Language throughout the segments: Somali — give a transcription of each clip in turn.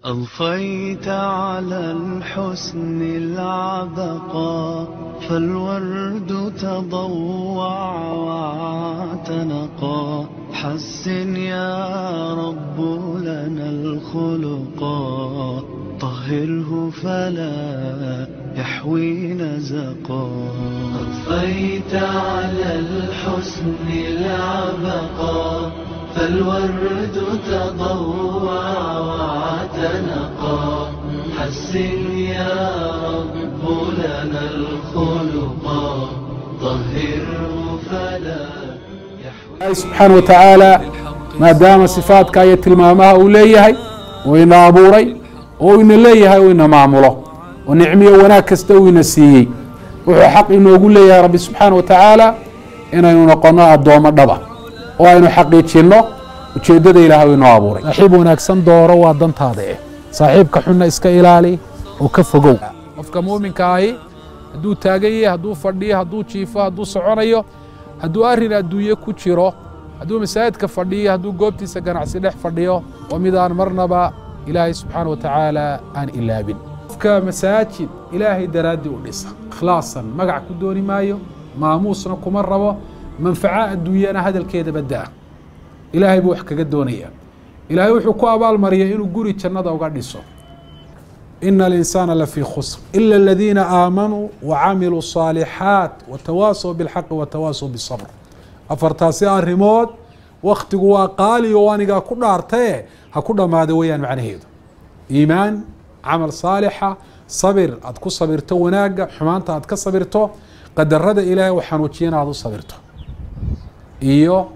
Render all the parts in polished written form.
أضفيت على الحسن العبقى فالورد تضوع واعتنقا حسن يا رب لنا الخلقا طهره فلا يحوي نزقا أضفيت على الحسن العبقى فالورد تضوع واعتنقا حسن يا رب لنا الخلقا طهره فلا يحوي. سبحانه وتعالى ما دام صفاتك آية المامها أوليه وإن أبوري وإن ليه وإن معمله ونعمي وناكست وإن سيي وحق إنه يقول لي يا رب سبحانه وتعالى إنه نقنا الدوام الضبع وإنه حقيقة ujeedada ilaahay inoo abuuray saaxiib wanaagsan dooro waa dantaada saaxiibka xunna iska ilaali oo ka fogow qofka muuminka ahi hadduu taagan yahay hadduu fadhiyo hadduu jiifo hadduu soconayo hadduu arrin adduunye ku jiro hadduu masaajidka fadhiyo hadduu goobtiisa ganacsi dhex fadhiyo waa midaan marnaba ilaahay subxaana wa tacaala aan ilaabin qofka masaajid ilaahay daraaddii u dhisa ikhlaasan magac ku dooni maayo maamuusna kuma rabo manfaca adduunyana hadalkeeda baddaa إلهي بوح كجدونية إلهي وحكوا أبال مريا إنه جوري جنة وقدسه إن الإنسان لفي خسر إلا الذين آمنوا وعملوا الصالحات وتواصوا بالحق وتواصوا بالصبر أفرتاسي الريموت وقت جوا قالي وانجا كل أرتيه هكذا ما دويان معنى هيدا إيمان عمل صالحة صبر أتكو صبرته وناجا حمانته أتكو صبرته قد رد إلهي وحنوتشين هذا صبرته إيوه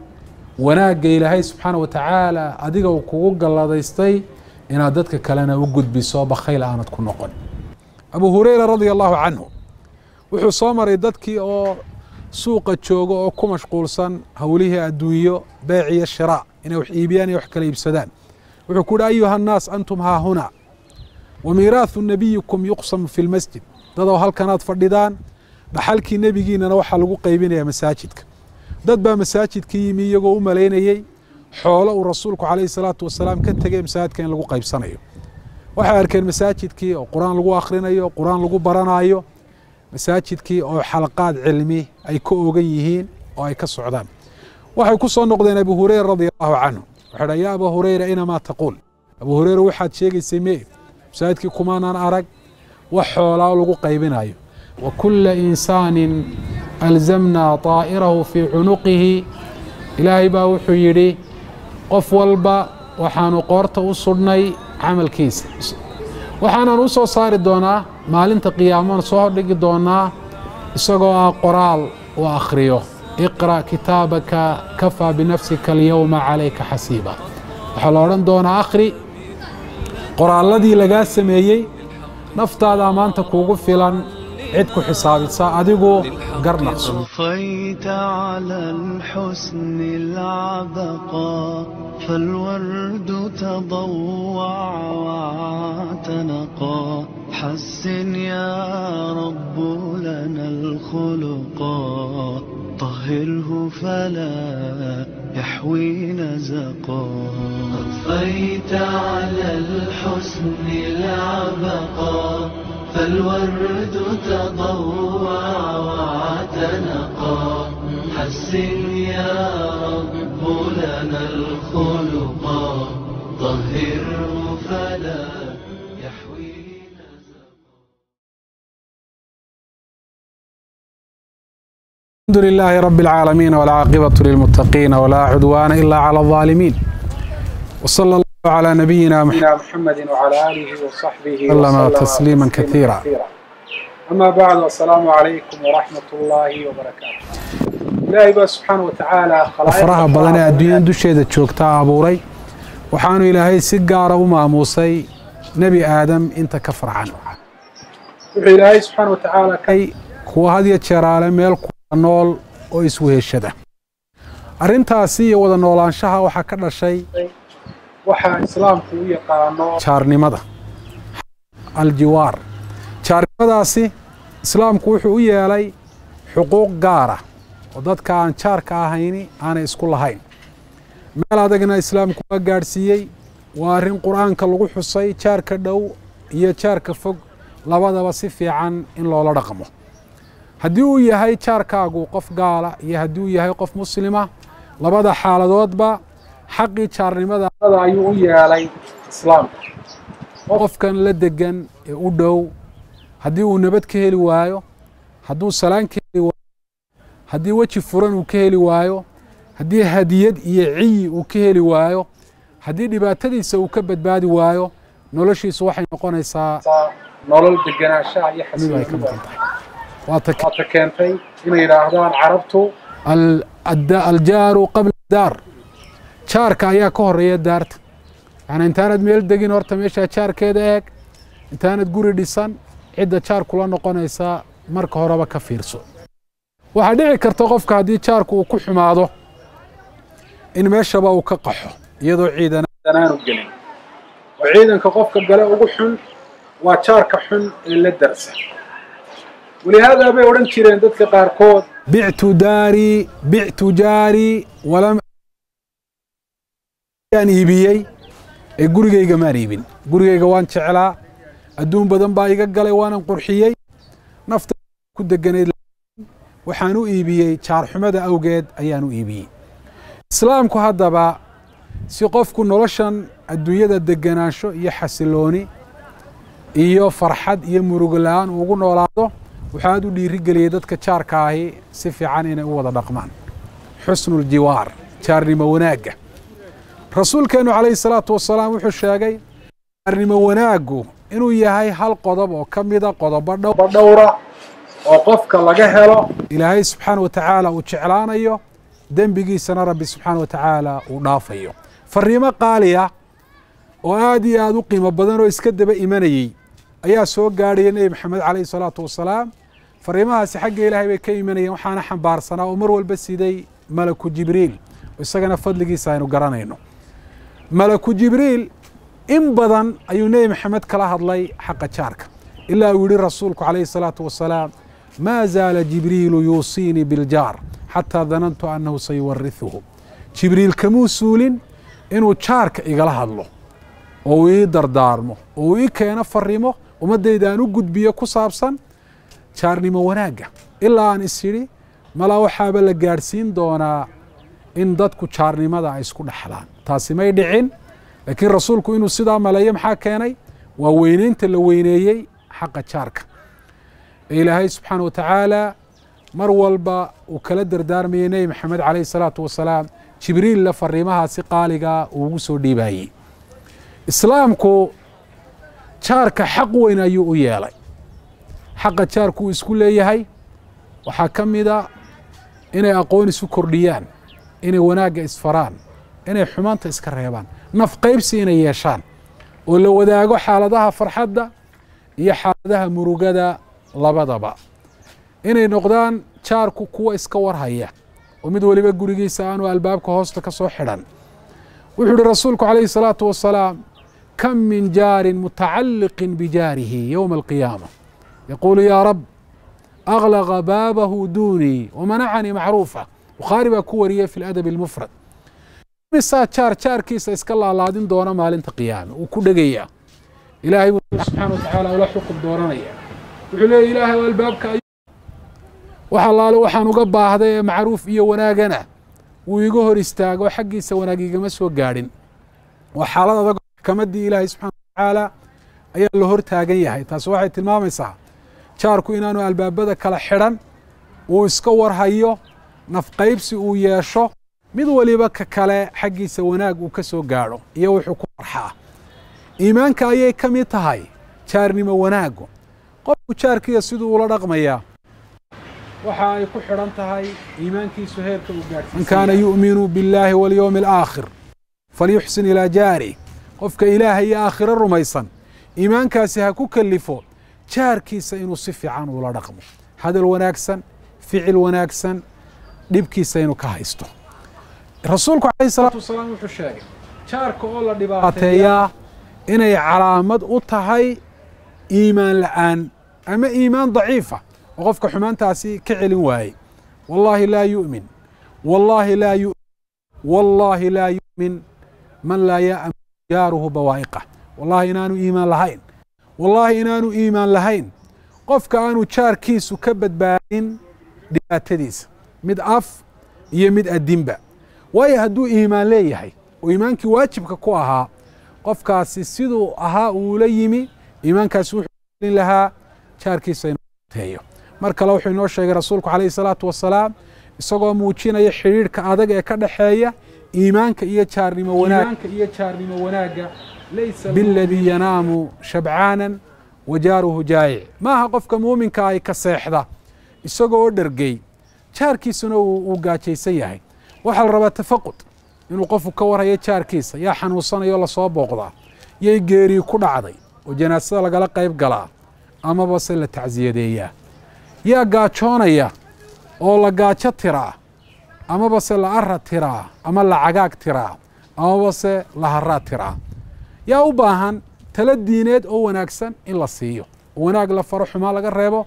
wanaagga ilaahay subxaana wa tacaala adiga uu kugu galladaystay inaad dadka kalena u gudbiso bakhayl aanad ku noqon abu hurayra radia allahu canhu wuxuu soo maray dadkii oo suuqa jooga oo ku mashquulsan howlihii adduunyo beec iyo shiraa inay wax iibiyaan iyo wax kala iibsadaan wuxuu ku yidhi ayuha annaas antum haa huna wa miiraahu nabiyikum yuqsamu fi lmasjid dadoo halkanaad fadhidaan dhaxalkii nebigiinana waxaa lagu qaybinayaa masaajidka dad baa masaajidka yimi iyagoo u malaynayay xoolo uu rasuulku calayhi salaatu wasalaam ka tegay masaajidka in lagu qaybsanayo waxay arkeen masaajidkii oo quraan lagu akhrinayo quraan lagu baranayo masaajidkii oo xalaqaad cilmi ay ka oogan yihiin oo ay ka socdaan waxay ku soo noqdeen abu hurayra radiyallahu canhu wuxuu dhahay yaa abu hurayra inamaa taquul abu hurayra waxaad sheegaysay mee masaajidkii kumaanaan arag wax xoolaa lagu qaybinayo وكل إنسان ألزمنا طائره في عنقه إلهي با وحو يري قف والبا وحانو قورتا وصرني عمل كيس وحانا نوسو صار دونا مالنت قيامان صور لقي دونا إساقوا قرال وآخريو اقرأ كتابك كفى بنفسك اليوم عليك حسيبا وحلوران دونا آخري قرال الذي لقى سميي نفتا دامانتا كوغو فيلان عدكو حسابي ساعدكو قرنقص أضفيت على الحسن العبقى فالورد تضوع واعتنقا حسن يا رب لنا الخلقا طهره فلا يحوي نزقا أضفيت على الحسن العبقى فالورد تضوع واعتنقا حسن يا رب لنا الخلقا طهره فلا يحوي نزقا. الحمد لله رب العالمين والعاقبة للمتقين ولا عدوان إلا على الظالمين وصلى الله على نبينا محمد وعلى آله وصحبه وسلم تسليما كثيرا أما بعد والسلام عليكم ورحمة الله وبركاته إلهي سبحانه وتعالى أفرها بدنا الدنيا دوشيدة شوكتا أبوري وحانو إلهي سجارة وماموسي نبي آدم أنت كفر عنه إلهي سبحانه وتعالى كي هو هذه الشرالة ميل نول ويسوه الشدة أرنتاسي وذا نولان شها وحكرنا شيء waxaa islaamku u yaqaano jaarnimada aljiwaar jaarnimadaasi islaamku wuxuu u yeelay xuquuq gaar ah oo dadka aan jaarka ahayni aanay isku lahayn meel adagna islaamku waa gaadhsiiyey وارين قرآن كاللغو حصي جارك دو iyo jaarka fog labadaba si fiican in loola dhaqmo haddii uu yahay jaarkaagu qof gaala iyo haddii uu yahay qof muslima labada xaaladoodba xaqii jaarnimada ayuu u yeelay islaamka qofkan la degan ee u dhow haddii uu nabad ka heli waayo hadduu salaan ka heli waayo haddii weji furan uu ka heli waayo haddii hadiyad iyo ciyi uu ka heli waayo haddii dhibaatadiisa uu ka badbaadi waayo noloshiisu waxay noqonaysaa nolol deganaanshaha iyo xasilooni ay ka maqan tahay waata keentay inay yidhaahdaan carabtu aljaaru qabla daar jaarka ayaa ka horeeya daarta yani intaanad meel degin horta meeshaa jaarkeeda eeg intaanad guri dhisan cidda jaar kula noqonaysaa marka horeba ka fiirso waxaa dhici karta qofka haddii jaarku uu ku xumaado in meeshaba uu ka qaxo iyadoo ciidanaanu gelin وعيدنك قفك الجلاء وحن وشارك حن اللي درسه ولهذا بيورن شيرين ضدك قاركود بعت جاري ولم يعني يبيي الجورجي جمال يبين جورجي جوان شعلا الدون بدن بايق الجلاء وانا قرحيي نفط كود الجنيد وحنو يبيي شار حمد أوجد أيانو يبيي إسلامك هذا بقى si qofku noloshan adduunyada deganaansho iyo xasilooni iyo farxad iyo murugo la'aan ugu noolaado waxaad u dhiirigeliyay dadka jaarka ahi si fiican inay u wada dhaqmaan xusnul jiwaar jaarnimo wanaaga rasuulkeenu calayhi salaatu wasalaam wuxuu sheegay jaarnimo wanaagu inuu yahay hal qodob oo ka mida qodobo dhowra oo qofka laga helo ilaahay subxaana wa tacaala uu jeclaanayo dembigiisana rabbi subxaana wa tacaala uu dhaafayo fariimo qaaliya oo aad iyo aad u qiimo badan oo iska daba imanayay ayaa soo gaadhaya nebi maxamed calayhi salaatu wasalaam fariimahaasi xagga ilaahay bay ka imanayeen waxaana xambaarsanaa oo mar walba siday malaku jibriil isagana fadligiisa aynu garanayno malaku jibriil in badan ayuu nebi maxamed kala hadlay xaqa jaarka ilaa uu yidhi rasuulku calayhi salaatu wasalaam maa zaala jibriilu yuusiinii biljaar xataa danantu annahu sayuwarihuhu jibriil kamuu suulin inuu jaarka igala hadlo oo uu ii dardaarmo oo uu ii keeno fariimo ummaddayda aan u gudbiyo ku saabsan jaarnimo wanaagga ilaa aan is yidhi malaa waxaaba la gaadhsiin doonaa in dadku jaarnimada ay isku dhexlaan taasi may dhicin laakiin rasuulku inuu sidaa maleeyo maxaa keenay waa weynaynta la weyneeyey xaqa jaarka ilaahay subxaana wa tacaala mar walba uu kala dardaarmayay nebi maxamed calayhi salaatu wasalaam jibriil la fariimahaasi qaaliga uu ugu soo dhiibayey islaamku jaarka xaq weyn ayuu u yeelay xaqa jaarku uu isku leeyahay waxaa ka mida inay aqoon isu kordhiyaan inay wanaagga isfaraan inay xumaanta iska reebaan naf qaybsi inay yeeshaan oo la wadaago xaaladaha farxadda iyo xaaladaha murugada labadaba inay noqdaan jaarku kuwa iska warhaya oo mid waliba gurigiisa aanu albaabka hoosta ka soo xidhan wuxuu yidhi rasuulku calayhi salaatu wasalaam kam min jaarin mutacalliqin bijaarihi yowma alqiyaama yaquulu yaa rab aglaqa baabahu duunii wamanacanii macruufa bukhaari baa ku wariyey fi ladabi almufrad misaa jaarkiisa iska laalaadin doona maalinta qiyaame uu ku dhegayaa ilaahay buu subxaana wa tacaala ula xukum dooranaya wuxuu leeyahy ilaahay albaabka wax allaale waxaan uga baahday ee macruuf iyo wanaagana wuu iga hor istaago xaggiisa wanaag igama soo gaadhin waa xaalad adag maxkamaddii ilaahay subxana wa tacaala ayaa la hor taagan yahay taasi waxay tilmaamaysaa jaarku inaanu albaabada kala xidhan uu iska warhayo nafqaybsi uu yeesho mid waliba ka kale xaggiisa wanaag uu ka soo gaadho iyo wuxuu ku farxaa iimaanka ayay ka mid tahay jaarnimo wanaagu qofku jaarkiya siduu ula dhaqmayaa waxa ay ku xidhan tahay iimaankiisu heerka uu gaadhsiiyo man kaana yu'minu billaahi walyawmi alaakhir falyuxsin ilaa jaarih qofka ilaahay iyo aakhiro rumaysan iimaankaasi ha ku kalifo jaarkiisa inuu si fiican ula dhaqmo hadal wanaagsan ficil wanaagsan dhibkiisa inuu ka haysto rasuulku calayhi salaatu wasalaam wuxuu sheegay jaarka oo la dhibaateeyaa inay calaamad u tahay iimaan la'aan ama iimaan daciifa oo qofka xumaantaasi ka celin waayey wallaahi laa yu'min wallaahi laa yu'min wallaahi laa yu'min man laa ya'man jaaruhu bawaa'iqah wallahi inaanu iimaan lahayn wallahi inaanu iimaan lahayn qofka aanu jaarkiisu ka badbaadin dhibaatadiisa mid af iyo mid adinba waayo hadduu iimaan leeyahay oo iimaankii waajibka ku ahaa qofkaasi siduu ahaa uu la yimi iimaankaasi wuxuu gelin lahaa jaarkiisa inuu teeyo mar kale wuxuu inoo sheegay rasuulku calayhi salaatu wasalaam isagoo muujinaya xidhiidhka adag ee ka dhaxeeya iimaanka iyo jaarnimo wanaagga biladii yanaamu shabcaanan wa jaaruhu jaayic maaha qofka muuminka ay ka seexda isagoo dhergey jaarkiisuna uu gaajaysan yahay waxaa la rabaa tafaqud inuu qofku ka warhayo jaarkiisa yaa xanuunsanayo lasoo booqdaa yay geerii ku dhacday oo janaasada lagala qayb galaa amaba se la tacsiyadeeyaa yaa gaajoonaya oo la gaajo tiraa amaba se la ara tiraa ama la cagaag tiraa amaba se la haraa tiraa yaa u baahan tala diineed oo wanaagsan in la siiyo oo wanaag la faro xumaa laga reebo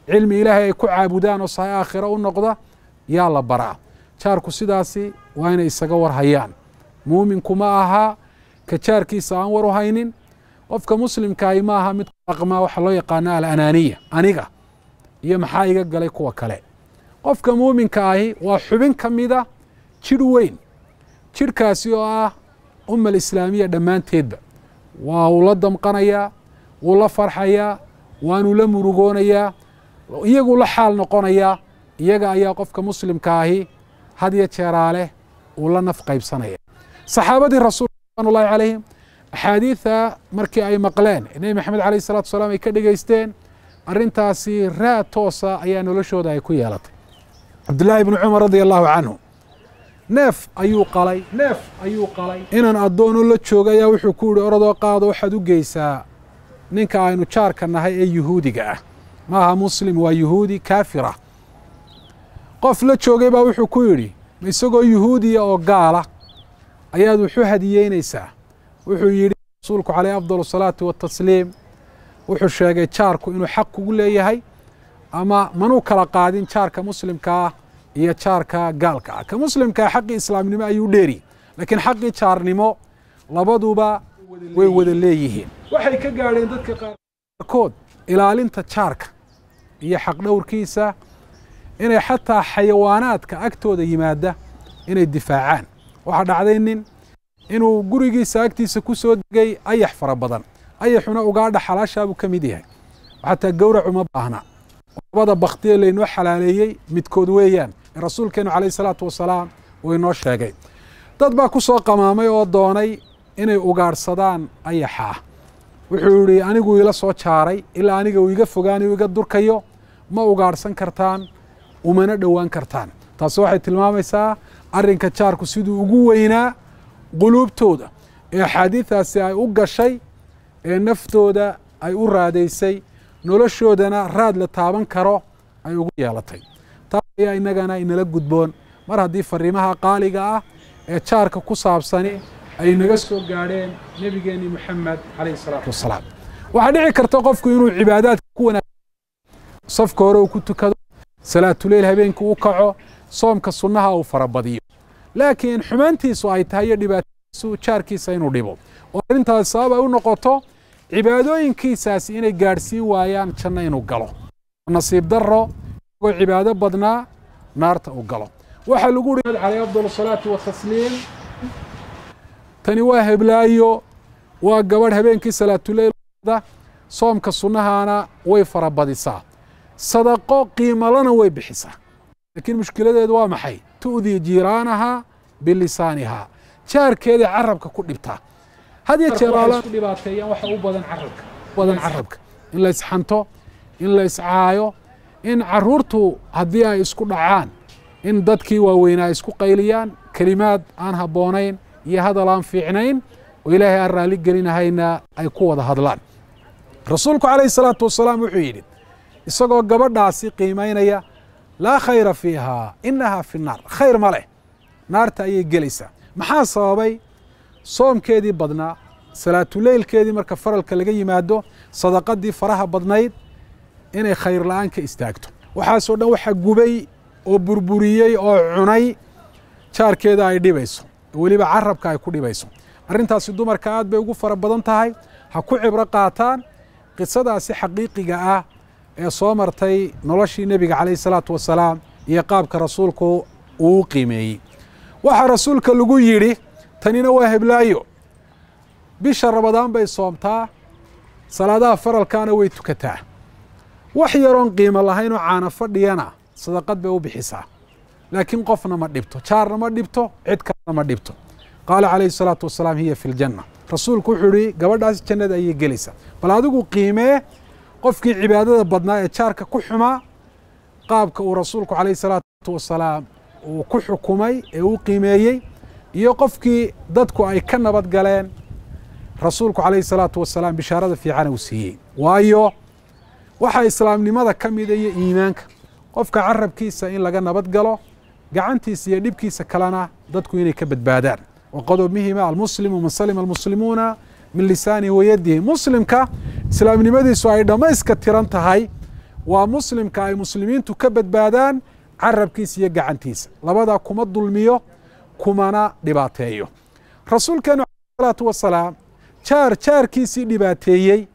cilmi ilaahay ay ku caabudaan oo sahay aakhiro u noqda yaa la baraa jaarku sidaasi waa inay isaga war hayaan muuminku ma aha ka jaarkiisa aan war u haynin qofka muslimkaahi ma aha mid dhaqmaa waxa loo yaqaana alanaaniya aniga iyo maxaa iga galay kuwa kale qofka muuminka ahi waa xubin ka mida jidh weyn jidhkaasi oo ah umma alislaamiya dhammaanteedba waa uu la damqanayaa wuu la farxayaa waanuu la murugoonayaa iyaguu la xaal noqonayaa iyaga ayaa qofka muslimka ahi had iyo jeeraale uu la naf qaybsanaya saxaabadii rasuulka ridwaan ullahi calayhim axaadiida markii ay maqleen nebi maxamed calayh salatu wasalaam ay ka dhegaysteen arrintaasi raad toosa ayaa noloshooda ay ku yeelatay cabdullaahi ibnu cumar radia allahu canhu neef ayuu qalay inan addoonoo la jooga ayaa wuxuu ku yihi orodoo qaado waxaad u geysaa ninka aynu jaarka nahay ee yuhuudiga ah maaha muslim waa yuhuudi kaafira qof la joogay baa wuxuu ku yidhi ma isagoo yuhuudiya oo gaala ayaad wuxu hadiyeynaysaa wuxuu yidhi rasuulku calayh afdal asalaatu watasliim wuxuu sheegay jaarku inuu xaq kugu leeyahay ama manuu kala qaadin jaarka muslimkaa iyo jaarka gaalka ah ka muslimkaa xaqii islaamnimo ayuu dheeri laakiin xaqii jaarnimo labaduba way wada leeyihiin waxay ka gaadheen dadka qaarkood ilaalinta jaarka iyo xaq dhowrkiisa inay xataa xayawaanaadka agtooda yimaada inay difaacaan waxaa dhacday nin inuu gurigiisa agtiisa ku soo degay ayax fara badan ayaxuna ugaadha xalaashaabuu ka mid yahay xataa gowrac uma baahna labada baktiye laynoo xalaaleeyey midkood weeyaan rasuulkeenu calayh salaatu wasalaam uu inoo sheegay dad baa ku soo qamaamay oo doonay inay ugaadhsadaan ayaxa wuxuu yidhi anigu ila soo jaaray ilaa aniga uu iga fogaanayo iga durkayo ma ugaadhsan kartaan umana dhowaan kartaan taasi waxay tilmaamaysaa arrinka jaarku siduu ugu weynaa quluubtooda ee axaadiidaasi ay u gashay ee naftooda ay u raadaysay noloshoodana raad la taaban karo ay ugu yeelatay taas ayaa innagana inala gudboon mar haddii fariimaha qaaliga ah ee jaarka ku saabsani ay naga soo gaadheen nebigeennii moxamed calayhi salaatu wasalaam waxaa dhici karta qofku inuu cibaadaadka ku wanaag safka hore uu ku tukado salaatuleyl habeenkii u kaco soomka sunnaha uu farabadiyo laakiin xumaantiisu ay tahay iyo dhibaatadiisu jaarkiisa inuu dhibo oo arrintaas sabab ay u noqoto cibaadooyinkiisaasi inay gaadhsiin waayaan janno inuu galo nasiib darro isagoo cibaado badnaa naarta uu galo waxaa lagu uri calayhi afdal asalaatu watasliim tani waa heblaayo waa gabadh habeenkii salaatuleylda soomka sunnahana way farabadisaa sadaqo qiimalana way bixisaa laakiin mushkiladeedu waa maxay tu'dii jiiraanaha bilisaanihaa jaarkeeda carabka ku dhibtaa had iyo jeer ku dhibaateeyaan waxa u badan carabka in la isxanto in la iscaayo in caruurtu haddii ay isku dhacaan in dadkii waaweynaa isku qayliyaan kelimaad aan habboonayn iyo hadal aan fiicnayn oo ilaahay aan raalli gelinahayna ay ku wada hadlaan rasuulku calayhi salaatu wasalaam wuxuu yidhi isagoo gabadhaasi qiimaynaya laa khayra fiihaa inahaa fi naar khayr ma leh naarta ayay gelaysaa maxaa sababay soomkeedii badnaa salaatuleylkeedii marka faralka laga yimaado sadaqadii faraha badnayd inay khayr la'aan ka istaagto waxaasoo dhan waxaa gubay oo burburiyey oo cunay jaarkeeda ay dhibayso weliba carabka ay ku dhibayso arrintaasi dumarka aad bay ugu fara badan tahay ha ku cibro qaataan qisadaasi xaqiiqiga ah ee soo martay noloshii nebiga calayhi salaatu wasalaam iyo qaabka rasuulku uu u qiimeeyey waxaa rasuulka lagu yidhi tanina waa heblaayo bisha ramadaan bay soomtaa salaadaha faralkaana way tukataa wax yaroon qiimo lahayn oo caana fadhiyana sadaqad bay u bixisaa laakiin qofna ma dhibto jaarna ma dhibto cid kalena ma dhibto qaala calayhi salaatu wasalaam hiya fi ljanna rasuulku wuxuu yihi gabadhaas jannada ayay gelaysaa bal adigu qiimee qofkii cibaadada badnaa ee jaarka ku xumaa qaabka uu rasuulku calayhi salaatu wasalaam uu ku xukumay ee uu qiimeeyey iyo qofkii dadku ay ka nabad galeen rasuulku calayhi salaatu wasalaam bishaarada fiican uu siiyey waayo waxaa islaamnimada ka mida iyo iimaanka qofka carabkiisa in laga nabad galo gacantiisa iyo dhibkiisa kalena dadku inay ka badbaadaan waqodob mihima almuslimu man salima almuslimuuna min lisaanihi wayadihi muslimka islaamnimadiisu ay dhammayska tiran tahay waa muslimka ay muslimiintu ka badbaadaan carabkiisa iyo gacantiisa labadaa kuma dulmiyo kumana dhibaateeyo rasuulkeenu calayhi salaatu wasalaam jaarkiisii dhibaateeyey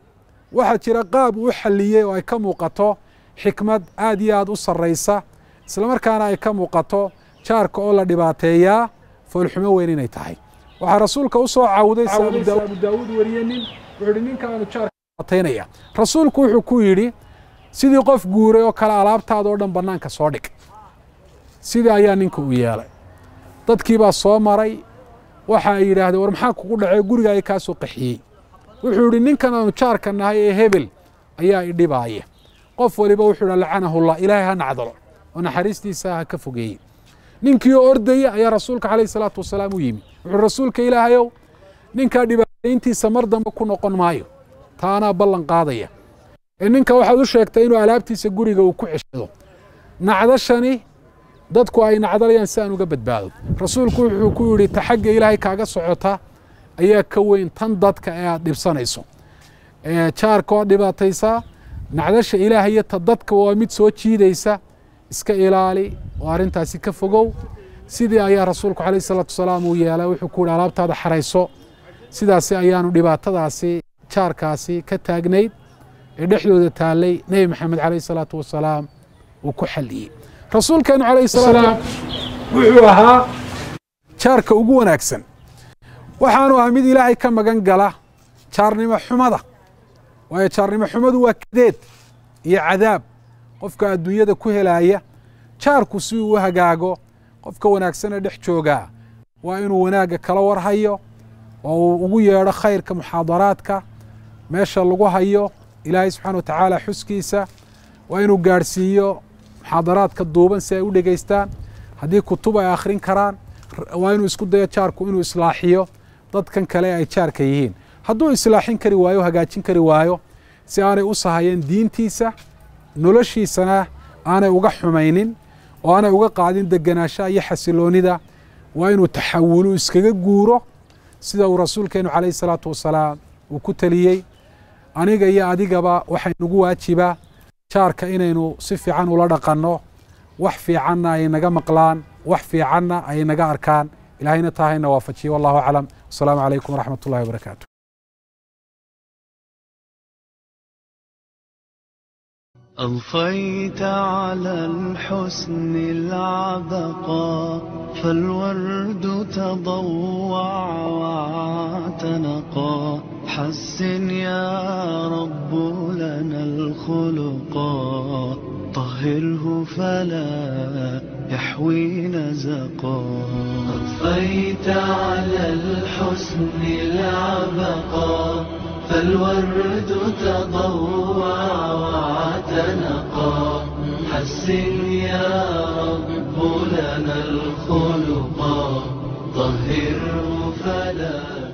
waxaa jira qaab uu xalliyey oo ay ka muuqato xikmad aad iyo aad u sarraysa isla markaana ay ka muuqato jaarka oo la dhibaateeyaa foolxumo weyn inay tahay waxaa rasuulka u soo cawday abu daawuud wariye nin wuxuu hi ninkaanu jaarka dhibaateynaya rasuulku wuxuu ku yidhi sidii qof guuray oo kale alaabtaada oo dhan bannaanka soo dhig sidii ayaa ninka u yeelay dadkii baa soo maray waxa ay yidhaahdeen war maxaa kugu dhacay guriga ay kaa soo qaxiyey wuxuu yidhi ninkan aanu jaarka nahay ee hebel ayaa idhibaaya qof waliba wuxuu yidhi lacanahullah ilaahay ha nacdalo oo naxariistiisa ha ka fogeeyey ninkii oo ordaya ayaa rasuulka calayhi salaatu wasalaam u yimi wuxuu rasuulka ilaahayow ninkaa dhibaatayntiisa mar dambe ku noqon maayo taanaa ballan qaadaya ee ninka waxaad u sheegtay inuu alaabtiisa guriga uu ku ceshado nacdashani dadku ay nacdalayaan si aan uga badbaado rasuulku wuxuu ku yidhi ta xagga ilaahay kaaga socota ayaa ka weyn tan dadka ee aad dhibsanayso jaarka oo dhibaataysaa nacdasha ilaahay iyo ta dadka waa mid soo jiidaysa iska ilaali oo arrintaasi ka fogow sidii ayaa rasuulku calayhi salaatu wasalaam uu yeelay wuxuu ku yidhi alaabtaada xarayso sidaasi ayaanu dhibaatadaasi jaarkaasi ka taagnayd ee dhexdooda taallay nebi maxamed calayhi salaatu wasalaam uu ku xalliyey rasuulkeenu calayhi salaam wuxuu ahaa jaarka ugu wanaagsan waxaanu ahaa mid ilaahay ka magan gala jaarnimo xumada waayo jaarnimo xumadu waa kadeed iyo cadaab qofka adduunyada ku helaaya jaarku si uu u hagaago qofka wanaagsana dhex joogaa waa inuu wanaagga kala warhayo oo uu ugu yeedho khayrka muxaadaraadka meesha lagu hayo ilaahay subxaana wa tacaala xuskiisa waa inuu gaadhsiiyo muxaadaraadka duuban si ay u dhegaystaan haddii kutub ay akhrin karaan waa inuu isku dayo jaarku inuu islaaxiyo dadkan kale ay jaarka yihiin hadduu islaaxin kari waayo hagaajin kari waayo si aanay u sahayeen diintiisa noloshiisana aanay uga xumaynin oo aanay uga qaadin deganaanshaha iyo xasiloonida waa inuu taxawulu iskaga guuro sida uu rasuulkeenu calayhi salaatu wasalaam uu ku taliyey aniga iyo adigaba waxay nagu waajibaa jaarka inaynu si fiican ula dhaqanno wax fiicanna ay naga maqlaan wax fiicanna ay naga arkaan ilaahayna taa hayna waafajiye wallahu aclam wasalaamu calaykum waraxmat ullahi wabarakaatu أضفيت على الحسن العبقى فالورد تضوع واعتنقا حسن يا رب لنا الخلقا طهره فلا يحوي نزقا أضفيت على الحسن العبقى فالورد تضوع واعتنقا حسن يا رب لنا الخلقا طهره فلا